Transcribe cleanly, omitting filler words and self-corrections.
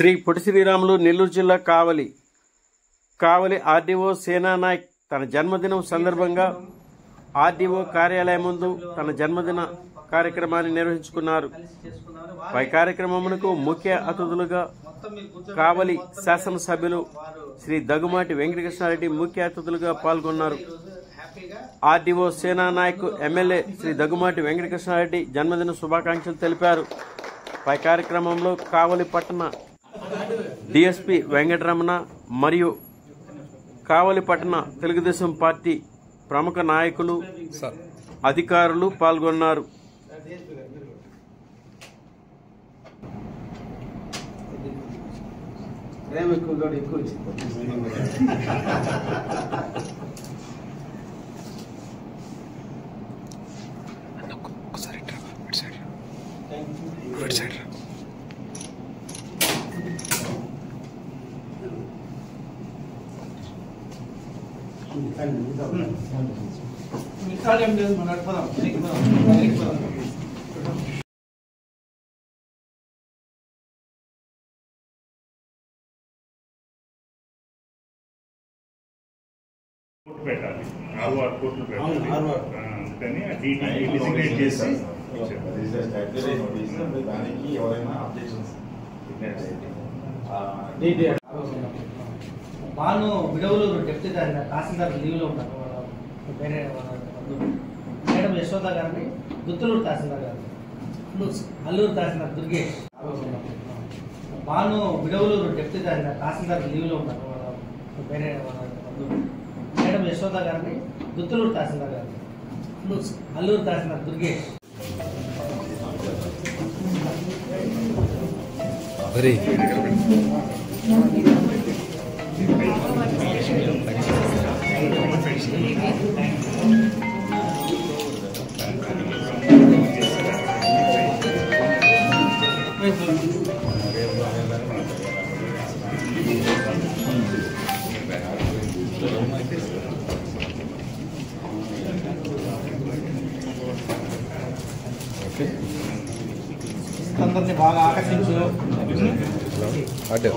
శ్రీ పొట్టి శ్రీరాములు నెల్లూరు జిల్లా కావలి ఆర్డీఓ సేనానాయక్ తన జన్మదినం సందర్భంగా ఆర్డీఓ కార్యాలయం ముందు తన జన్మదిన కార్యక్రమాన్ని నిర్వహించుకున్నారు. పై కార్యక్రమమునకు ముఖ్య అతిథులుగా కావలి శాసనసభ్యులు శ్రీ దగ్గుమాటి వెంకటకృష్ణారెడ్డి ముఖ్య అతిథులుగా పాల్గొన్నారు. ఆర్డీఓ సేనానాయక్ ఎమ్మెల్యే శ్రీ దగ్గుమాటి వెంకటకృష్ణారెడ్డి జన్మదిన శుభాకాంక్షలు తెలిపారు. పై కార్యక్రమంలో కావలి పట్టణ డిఎస్పీ వెంకటరమణ మరియు కావలి పట్టణ తెలుగుదేశం పార్టీ ప్రముఖ నాయకులు అధికారులు పాల్గొన్నారు. పెట్టాలి ఆర్వార్ కోర్టులు పెట్టాలి అందుకని డిజిగ్నేట్ చేసి దానికి ఎవరైనా అబ్జెక్షన్స్ బాను విడవలూరు డిప్యూటీ తహసీల్దార్ లీవ్లో ఉంటారు. వేరే మేడం యశోద గారిని దుత్తలూరు తహసీల్దార్ గారు అల్లూరు తహసీల్దార్ దుర్గేష్ బాను విడవలూరు డిప్యూటీ తహసీల్దార్ లీవ్లో ఉంటారు. వేరే మేడం యశోద గారిని దుత్తలూరు తహసీల్దార్ గారు అల్లూరు తహసీల్దార్ దుర్గేష్ అందరినీ బాగా ఆకర్షించు. అటే